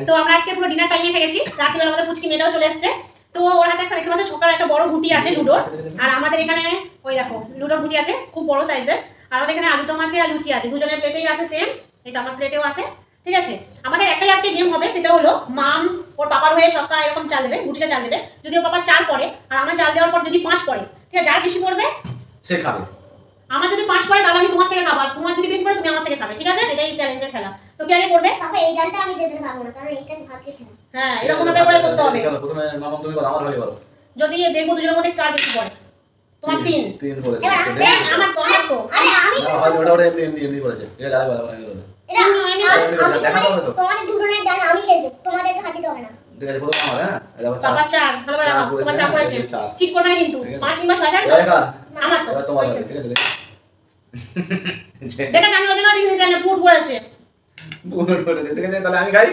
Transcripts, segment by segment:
তো আমরা আজকে পুরো ডিনার টাইমে এসে গেছি। রাত্রিবেলা আমাদের পুচকি মেয়েটাও চলে এসেছে। তো ওর হাতে একটা দেখতে পাচ্ছ ছোট্ট একটা বড় ঘুটি আছে লুডোর। আর আমাদের এখানে ওই দেখো লুডোর ঘুটি আছে খুব বড় সাইজের। আর আমাদের এখানে আলুদম আছে আর লুচি আছে, দুজনের প্লেটেই আছে সেম। এই তো আমার প্লেটেও আছে। ঠিক আছে, আমাদের একটাই আজকে গেম হবে, সেটা হলো মাম ওর পাপার হয়ে ছক্কা এরকম চাল দেবে, গুটিটা চাল দেবে। যদি ওর পাপা 4 পড়ে আর আমার চাল দেওয়ার পর যদি 5 পড়ে, ঠিক আছে, যার বেশি পড়বে সে খাবে। আমার যদি 5 পড়ে তাহলে আমি তোমার থেকে খাবো, আর তোমার যদি বেশি পড়ে তুমি আমার থেকে খাবে। ঠিক আছে, এটাই চ্যালেঞ্জের খেলা। তো কে আগে করবে? পাপা এই ডালটা আমি যেতে পারবো না, কারণ এইটা ভাত খেতে না। হ্যাঁ, এরকম ভাবে করে করতে হবে। চলো প্রথমে মামা তুমি করো, আমার ভালো করো। যদি দেখবো দুজনের মধ্যে কার বেশি পড়ে। তোমার 3 পড়েছে। আমার তো আরে আমি তো ওটা এমনি করেছে। ঠিক আছে, যাই বলো এটা তোমাদের দুজনের ডাল আমি খেলবো, তোমাদের হাতে হবে না। ঠিক আছে, প্রথম আমার। হ্যাঁ, এবার চাপা 4 ভালো ভালো তোমার 4 পড়েছে। চিট করবে না কিন্তু 5 কিংবা 6 তো আমার তো তোমার ঠিক আছে। দেখা আমি ওজন্য রিং দেন পুট পড়েছে। পুট পড়েছে, ঠিক আছে, তাহলে আমি খাই।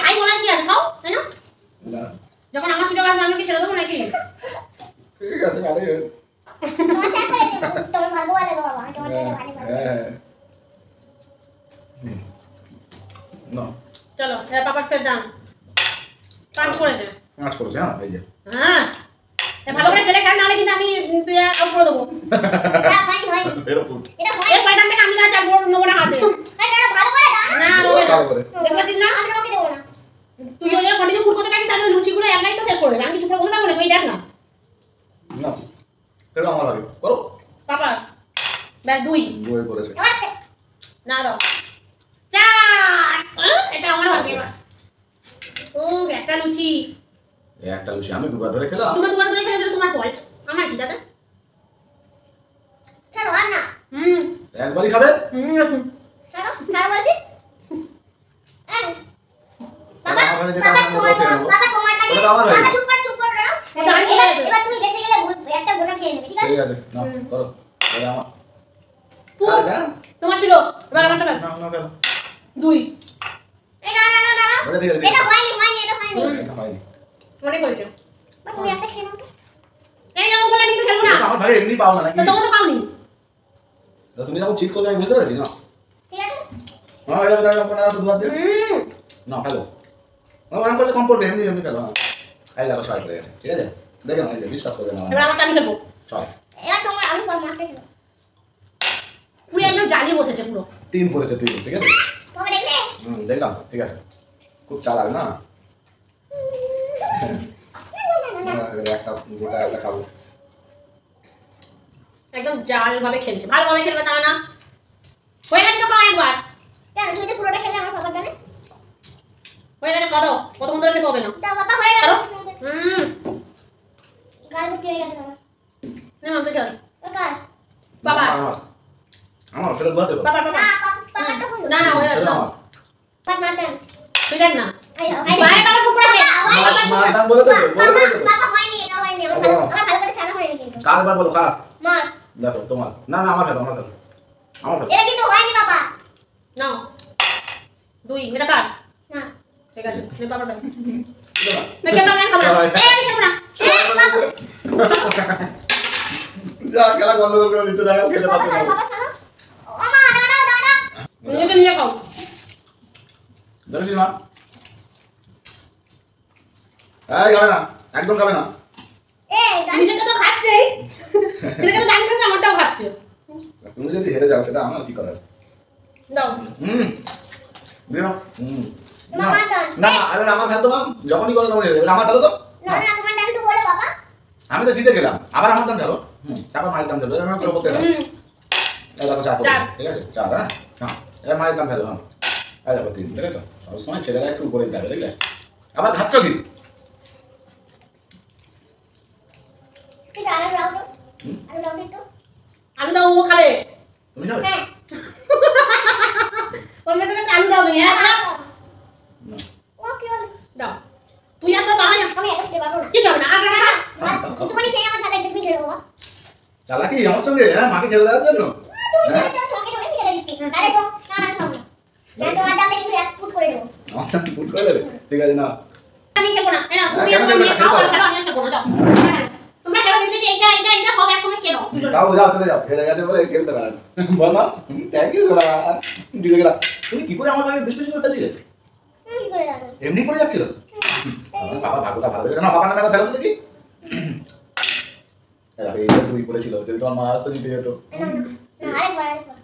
খাই বলার কি আছে, খাও তাই না? না, যখন আমার সুযোগ আসবে আমি কি ছেড়ে দেবো নাকি? ঠিক আছে, ভালোই হয়েছে। তোমার চা করেছে, তোমার ভালো লাগে বাবা, তোমার ভালো ভালো। হ্যাঁ, না চলো এবার পাপার ফের দাম 5 পড়েছে। 5 করেছে। হ্যাঁ, এই যে হ্যাঁ, ভালো করে ছেলে খেল, নাহলে কিন্তু আমি আউট করে দেবো। না ভাই ভাই এর পুট এটা ভাই এর পয়দান থেকে আমি না চাল নেবো না হাতে। এটা ভালো করে দাও না ভালো করে দেখতে পাচ্ছিস না, আমি তোমাকে দেবো না। তুই ওই কন্টিনিউ পুট করতে থাকিস তাহলে লুচিগুলো এক লাইন তো শেষ করে দেবে। আমি কিছু করে বলতে পারবো না, ওই দেখ না না, এটা আমার লাগে করো। পাপা ব্যাস 2 বই করেছে। না দাও 4 এটা আমার হবে। ও একটা লুচি, একটা লুচি আমি দুবার ধরে খেলাম। তুমি দুবার ধরে খেলেছো, তোমার ফল্ট, আমার কি দাদা? চলো আর না একবারই খাবে। চলো চলো বলছি বাবা আমার ভাই যেটা বাবা আমার মতো খেয়ে নেবো। বাবা তোমার লাগে ওটা আমার ভাই। বাবা চুপ কর দাও। এবার তুমি বেশি গেলে একটা গোটা খেয়ে নেবে, ঠিক আছে? ঠিক আছে, নাও করো। এটা আমার পুট আরে না তোমার ছিল, এবার আমারটা ব্যাস না খেলো। 2 এই না আচ্ছা, ঠিক আছে, এটা হয়নি এটা হয়নি। এটা হয়নি। অনেক হয়েছে। বাবা তুমি একটা খেয়ে নাও তো। এই যেমন বলে আমি কিন্তু খেলবো না, এটা আমার ভাই এমনি পাও না নাকি? তো তখন তো খাওনি। তো তুমি যখন চিট করবে আমি বুঝতে পারছি না। ঠিক আছে? হ্যাঁ, এটা আপনারা তো দুবার দিয়ে না খেলো। ওরকম করলে কম পড়বে, এমনি খেলো। হ্যাঁ, খাই দেখো 6 পড়ে গেছে। ঠিক আছে, দেখে না, এই যে বিশ্বাস করবে না। এবার আমারটা আমি খেলবো। 6 এবার তোমার আমি মারতে খেলো। পুরো একদম জ্বালিয়ে বসেছে পুরো। 3 পড়েছে 3। ঠিক আছে, তোমার দেখলে দেখলাম তো, ঠিক আছে। খুব চালাক না। একটা গোটা একটা খাবো। একদম জাল ভাবে খেলছে, ভালোভাবে খেলবে তা না। হয়ে গেছে তো খাও একবার, কেন তুমি যে পুরোটা খেলে আমার বাবার জানে? হয়ে গেছে খাও, কতক্ষণ ধরে খেতে হবে না। দাও বাবা হয়ে গেল। গাল ভর্তি হয়ে গেছে বাবা। না মামতে চল কার? বাবা আমার ফেরত দাও তো। বাবা না বাবাটা হলো। না হয়ে গেছে। বাবা মারতেন। তুই দেখ না ভাই বাবা ঠুকরা দে। মার দাম বলে তো, বলে তো। বাবা হয়নি, এটা হয়নি। আমার ভালো করে ছানা হয়নি কিন্তু। কার বার বলো, কার? মার। দেখো তোমার। না আমার খেলো, আমার খেলো। এটা কিন্তু হয়নি বাবা। নাও 2 এটা কার? না। ঠিক আছে নে বাবাটা। দাও। না খেলবো না, খাবো না। এই আমি খেলবো না। যা খেলা গন্ডগোল করে দিতে দেখা খেতে পারছে না। বাবা ছাড়ো। ও মা দাঁড়া। নিজেকে নিয়ে খাও। দেখছিস না? এই খাবে না, একদম খাবে না। এই নিজেটা তো খাচ্ছেই, এদিকে তো দাম খাচ্ছে, আমারটাও খাচ্ছে। তুমি যদি হেরে যাও সেটা আমার কি করার আছে? দাও দিয়ে দাও। না তোমার দাও। না, আরে আমার খেলতো না, যখনই করে তখন হেরে যাবে। আমার খেলো তো। না তোমার দাম তো বলো বাবা। আমি তো জিতে গেলাম, আবার আমার দাম খেলো। তারপর মায়ের দাম খেলো, এরকম করে করতে হবে। এই দেখো 4 চার। ঠিক আছে, 4। হ্যাঁ, এবার মায়ের দাম খেলো। হ্যাঁ, এই দেখো 3। ঠিক আছে, সবসময় ছেলেরা একটু উপরেই যাবে, দেখলে? আবার খাচ্ছ কি? ঠিক আছে আলু দাও তো। আলু দাও তো। আলু দাও, ও খাবে। তুমি খাবে? হ্যাঁ। ওর ভেতরে একটা আলু দাও তুমি, হ্যাঁ দাও। না। ও কি হলো? দাও তুই আর তোর বাবা আমি এটা খেতে পারবো না। কি যাবে না, আসলে না। তুমি খেয়ে আমার সাথে তুমি খেলো বাবা। চালাকি আমার সঙ্গে, হ্যাঁ, মাকে খেতে দেওয়ার জন্য। হ্যাঁ, তোমাকে তো বেশি খেতে দিচ্ছি। আরে তো না খাবো না। না তোমার দামটা কিন্তু এক ফুট করে দেবো। আমার ফুট করে দেবে। ঠিক আছে, না আমি খেলবো না। না তুমি কেন আমার খেলবে নিয়ে না? খাও, খেলতে আর খেলো, আমি আর খেলবো না। দাও তোমরা খেলো, বেশি এটা সব একসঙ্গে খেলো। যাও চলে যাও, হেরে গেছে বলে খেলতে পারেন। বল না, থ্যাংক ইউ। তুমি কি করে আমার ভাগে বেশি বেশি করে ফেলছিলে? কি করে এমনি পড়ে যাচ্ছিল বাবা ভাগ্যটা ভালো দেখে না বাবা নামে খেলো তো দেখি এইটা 2 পড়েছিল যদি তোমার মা আসতো জিতে যেত না আরেকবার